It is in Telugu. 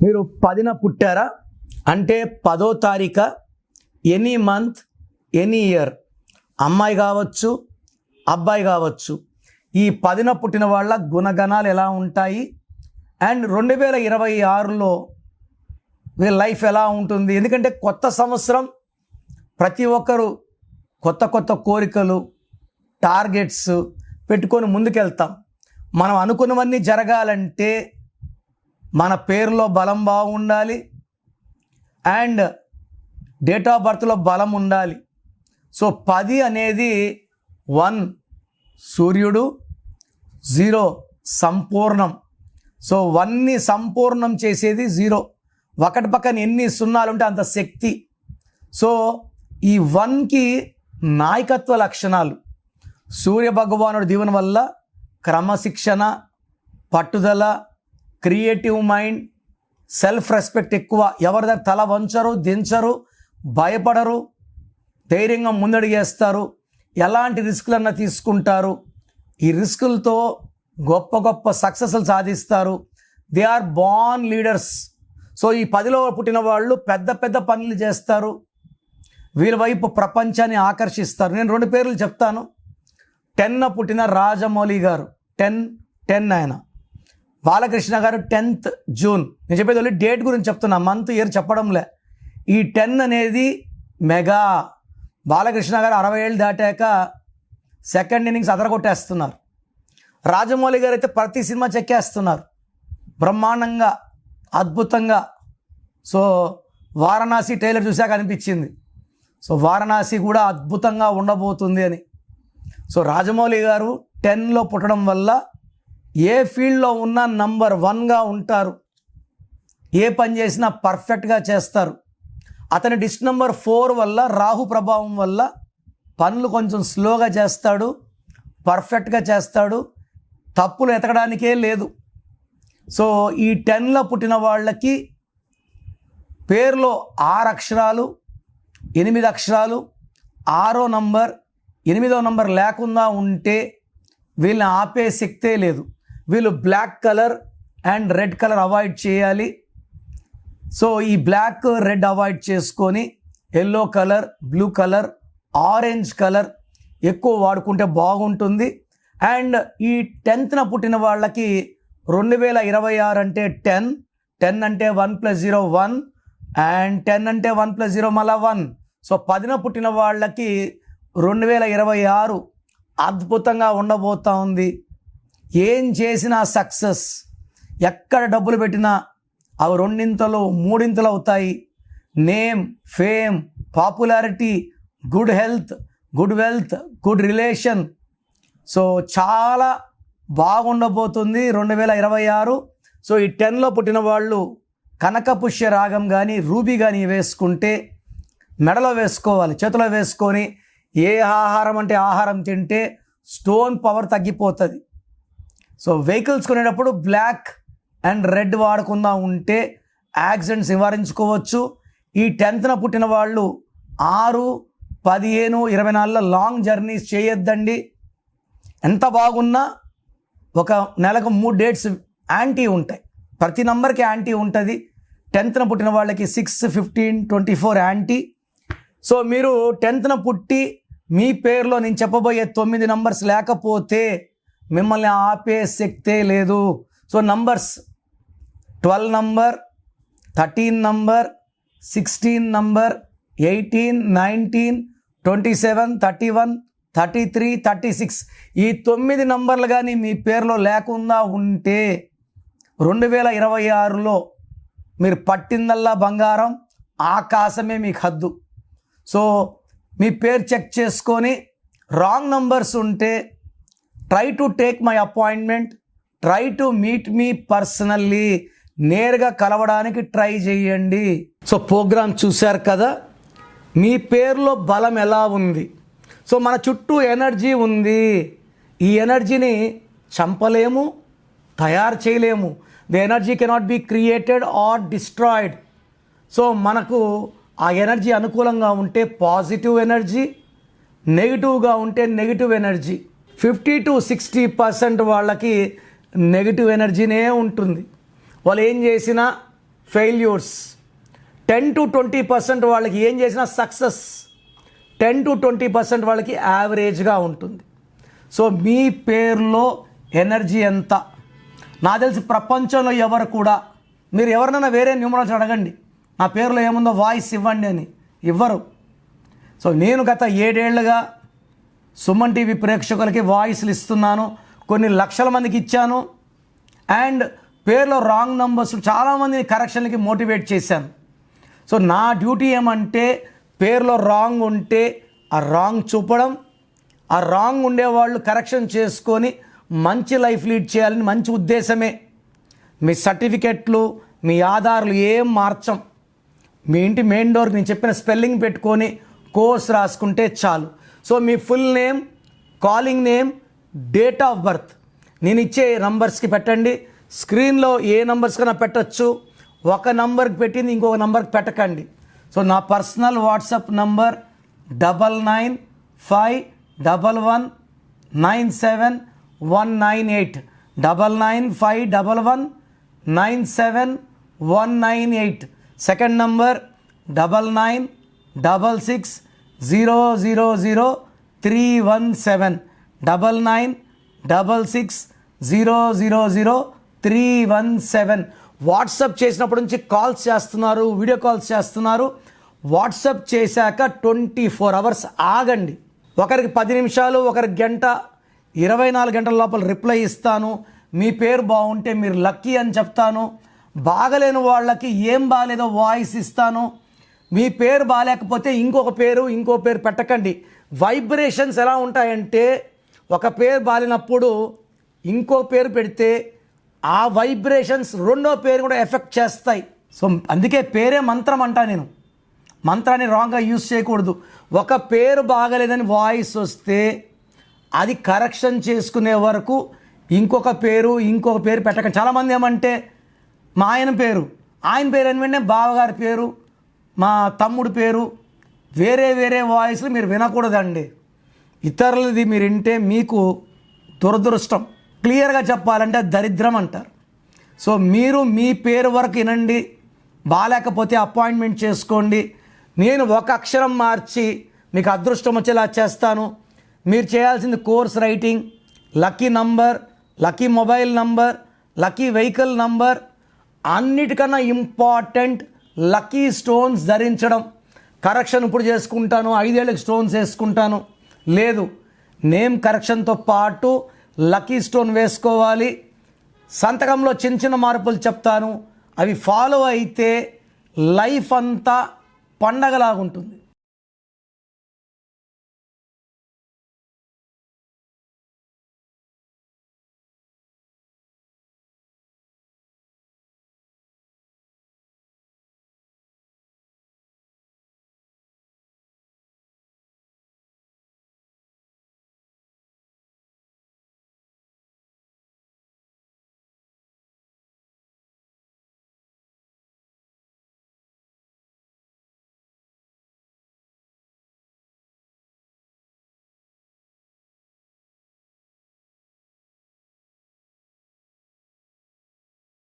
మీరు 10న పుట్టారా అంటే 10వ తారీఖు ఎనీ మంత్ ఎనీ ఇయర్, అమ్మాయి కావచ్చు అబ్బాయి కావచ్చు, ఈ 10న పుట్టిన వాళ్ళ గుణగణాలు ఎలా ఉంటాయి అండ్ 2026లో వీళ్ళ లైఫ్ ఎలా ఉంటుంది. ఎందుకంటే కొత్త సంవత్సరం, ప్రతి ఒక్కరు కొత్త కొత్త కోరికలు టార్గెట్స్ పెట్టుకొని ముందుకెళ్తాం. మనం అనుకున్నవన్నీ జరగాలంటే మన పేరులో బలం బాగుండాలి అండ్ డేట్ ఆఫ్ బర్త్లో బలం ఉండాలి. సో 10 అనేది 1 సూర్యుడు, 0 సంపూర్ణం. సో 1ని సంపూర్ణం చేసేది 0. ఒకటి పక్కన ఎన్ని సున్నాలు ఉంటే అంత శక్తి. సో ఈ 1కి నాయకత్వ లక్షణాలు. సూర్య భగవానుడి దీవెన వల్ల క్రమశిక్షణ, పట్టుదల, క్రియేటివ్ మైండ్, సెల్ఫ్ రెస్పెక్ట్ ఎక్కువ. ఎవరి దగ్గర తల వంచరు, దించరు, భయపడరు, ధైర్యంగా ముందడుగేస్తారు, ఎలాంటి రిస్కులన్నా తీసుకుంటారు. ఈ రిస్కులతో గొప్ప గొప్ప సక్సెస్లు సాధిస్తారు. They are born leaders. So ఈ 10లో పుట్టిన వాళ్ళు పెద్ద పెద్ద పనులు చేస్తారు, వీళ్ళ వైపు ప్రపంచాన్ని ఆకర్షిస్తారు. నేను 2 పేర్లు చెప్తాను. 10న పుట్టిన రాజమౌళి గారు, 10 ఆయన. బాలకృష్ణ గారు 10th జూన్. నేను చెప్పేది ఓన్లీ డేట్ గురించి చెప్తున్నా, మంత్ ఇయర్ చెప్పడంలే. ఈ 10 అనేది మెగా. బాలకృష్ణ గారు 60 ఏళ్ళు దాటాక సెకండ్ ఇన్నింగ్స్ అదరగొట్టేస్తున్నారు. రాజమౌళి గారు అయితే ప్రతి సినిమా చెక్కేస్తున్నారు బ్రహ్మాండంగా, అద్భుతంగా. సో వారణాసి ట్రైలర్ చూశాక అనిపించింది, సో వారణాసి కూడా అద్భుతంగా ఉండబోతుంది అని. సో రాజమౌళి గారు 10లో పుట్టడం వల్ల ఏ ఫీల్డ్లో ఉన్నా నంబర్ 1గా ఉంటారు. ఏ పని చేసినా పర్ఫెక్ట్గా చేస్తారు. అతని డిస్ట్ నెంబర్ 4 వల్ల, రాహు ప్రభావం వల్ల పనులు కొంచెం స్లోగా చేస్తాడు, పర్ఫెక్ట్గా చేస్తాడు, తప్పులు ఎతకడానికే లేదు. సో ఈ 10లో పుట్టిన వాళ్ళకి పేరులో 6 అక్షరాలు, 8 అక్షరాలు, 6వ నంబర్, 8వ నంబర్ లేకుండా ఉంటే వీళ్ళని ఆపే శక్తే లేదు. వీళ్ళు black colour and red colour avoid చేయాలి. సో ఈ బ్లాక్ రెడ్ అవాయిడ్ చేసుకొని yellow colour, blue colour, orange colour ఎక్కువ వాడుకుంటే బాగుంటుంది. అండ్ ఈ 10న పుట్టిన వాళ్ళకి 2026 అంటే 10 అంటే 1 + 0 1 అండ్ 10 అంటే 1 + 0 మళ్ళా 1. సో 10న పుట్టిన వాళ్ళకి 2026 అద్భుతంగా ఉండబోతూ ఉంది. ఏం చేసినా సక్సెస్, ఎక్కడ డబ్బులు పెట్టినా అవి 2 3 అవుతాయి. Name, fame, popularity, good health, good wealth, good relation. So చాలా బాగుండబోతుంది 2026. సో ఈ 10లో పుట్టిన వాళ్ళు కనకపుష్య రాగం కానీ రూబీ కానీ వేసుకుంటే మెడలో వేసుకోవాలి, చేతిలో వేసుకొని ఏ ఆహారం అంటే ఆహారం తింటే స్టోన్ పవర్ తగ్గిపోతుంది. సో వెహికల్స్ కొనేటప్పుడు బ్లాక్ అండ్ రెడ్ వాడకుండా ఉంటే యాక్సిడెంట్స్ నివారించుకోవచ్చు. ఈ 10న పుట్టిన వాళ్ళు 6, 15, 24లో లాంగ్ జర్నీస్ చేయొద్దండి. ఎంత బాగున్నా ఒక నెలకు 3 డేట్స్ యాంటీ ఉంటాయి, ప్రతి నంబర్కి యాంటీ ఉంటుంది. 10న పుట్టిన వాళ్ళకి 6, 15, 24 యాంటీ. సో మీరు 10న పుట్టి మీ పేరులో నేను చెప్పబోయే 9 నంబర్స్ లేకపోతే మిమ్మల్ని ఆపే శక్తే లేదు. So numbers 12 number, 13 number, 16 number, 18, 19, 27, 31, 33, 36 ఈ 9 నంబర్లు కానీ మీ పేరులో లేకుండా ఉంటే 2026లో మీరు పట్టిందల్లా బంగారం, ఆకాశమే మీకు హద్దు. సో మీ పేరు చెక్ చేసుకొని రాంగ్ నంబర్స్ ఉంటే try to take my appointment, try to meet me personally. నేరుగా కలవడానికి ట్రై చేయండి. సో ప్రోగ్రామ్ చూశారు కదా, మీ పేరులో బలం ఎలా ఉంది. సో మన చుట్టూ ఎనర్జీ ఉంది. ఈ ఎనర్జీని చంపలేము, తయారు చేయలేము. The energy cannot be created or destroyed. So మనకు ఆ ఎనర్జీ అనుకూలంగా ఉంటే పాజిటివ్ ఎనర్జీ, నెగిటివ్గా ఉంటే నెగిటివ్ ఎనర్జీ. 50 to 60% వాళ్ళకి నెగిటివ్ ఎనర్జీనే ఉంటుంది. వాళ్ళు ఏం చేసినా ఫెయిల్యూర్స్. 10-20% వాళ్ళకి ఏం చేసినా సక్సెస్, 10-20% వాళ్ళకి యావరేజ్గా ఉంటుంది. సో మీ పేరులో ఎనర్జీ ఎంత? నాకు తెలిసి ప్రపంచంలో ఎవరు కూడా, మీరు ఎవరినైనా వేరే న్యూమరాలజీ అడగండి, నా పేరులో ఏముందో వాయిస్ ఇవ్వండి అని, ఇవ్వరు. సో నేను గత 7 ఏళ్లుగా సుమన్ టీవీ ప్రేక్షకులకి వాయిస్లు ఇస్తున్నాను, కొన్ని లక్షల మందికి ఇచ్చాను. అండ్ పేరులో రాంగ్ నంబర్స్ చాలామందిని కరెక్షన్లకి మోటివేట్ చేశాను. సో నా డ్యూటీ ఏమంటే పేరులో రాంగ్ ఉంటే ఆ రాంగ్ చూపడం, ఆ రాంగ్ ఉండేవాళ్ళు కరెక్షన్ చేసుకొని మంచి లైఫ్ లీడ్ చేయాలని మంచి ఉద్దేశమే. మీ సర్టిఫికెట్లు, మీ ఆధార్లు ఏం మార్చం. మీ ఇంటి మెయిన్ డోర్కి నేను చెప్పిన స్పెల్లింగ్ పెట్టుకొని కోర్స్ రాసుకుంటే చాలు. So me full name, calling name, date of birth నేను ఇచ్చే నంబర్స్కి పెట్టండి. స్క్రీన్లో ఏ నంబర్స్ కన్నా పెట్టచ్చు, ఒక నంబర్కి పెట్టింది ఇంకొక నంబర్కి పెట్టకండి. సో నా personal WhatsApp number 9951197198, 9951197198. Second number 9966000317, 9966000317. WhatsApp చేసినప్పటి నుంచి కాల్స్ చేస్తున్నారు, వీడియో కాల్స్ చేస్తున్నారు. వాట్సాప్ చేశాక 24 అవర్స్ ఆగండి. ఒకరికి 10 నిమిషాలు, ఒకరికి గంట, 24 గంటల లోపల రిప్లై ఇస్తాను. మీ పేరు బాగుంటే మీరు లక్కీ అని చెప్తాను. బాగలేని వాళ్ళకి ఏం బాగాలేదో వాయిస్ ఇస్తాను. మీ పేరు బాగాలేకపోతే ఇంకో పేరు పెట్టకండి. వైబ్రేషన్స్ ఎలా ఉంటాయంటే, ఒక పేరు బాగాలేనప్పుడు ఇంకో పేరు పెడితే ఆ వైబ్రేషన్స్ రెండో పేరు కూడా ఎఫెక్ట్ చేస్తాయి. సో అందుకే పేరే మంత్రం అంటా నేను. మంత్రాన్ని రాంగ్గా యూజ్ చేయకూడదు. ఒక పేరు బాగలేదని వాయిస్ వస్తే అది కరెక్షన్ చేసుకునే వరకు ఇంకొక పేరు పెట్టకండి. చాలామంది ఏమంటే మా ఆయన పేరు అని బావగారి పేరు, మా తమ్ముడు పేరు, వేరే వాయిస్లు మీరు వినకూడదండి. ఇతరులది మీరు వింటే మీకు దురదృష్టం. క్లియర్గా చెప్పాలంటే దరిద్రం అంటారు. సో మీరు మీ పేరు వరకు వినండి. బాగాలేకపోతే అపాయింట్మెంట్ చేసుకోండి. నేను ఒక అక్షరం మార్చి మీకు అదృష్టం వచ్చేలా చేస్తాను. మీరు చేయాల్సింది course writing, lucky number, lucky mobile number, lucky vehicle number, అన్నిటికన్నా ఇంపార్టెంట్ లక్కీ స్టోన్స్ ధరించడం. కరెక్షన్ ఇప్పుడు చేసుకుంటాను, 5 ఏళ్ళకి స్టోన్స్ వేసుకుంటాను లేదు. నేమ్ కరెక్షన్తో పాటు లక్కీ స్టోన్ వేసుకోవాలి. సంతకంలో చిన్న మార్పులు చెప్తాను, అవి ఫాలో అయితే లైఫ్ అంతా పండగలాగుంటుంది.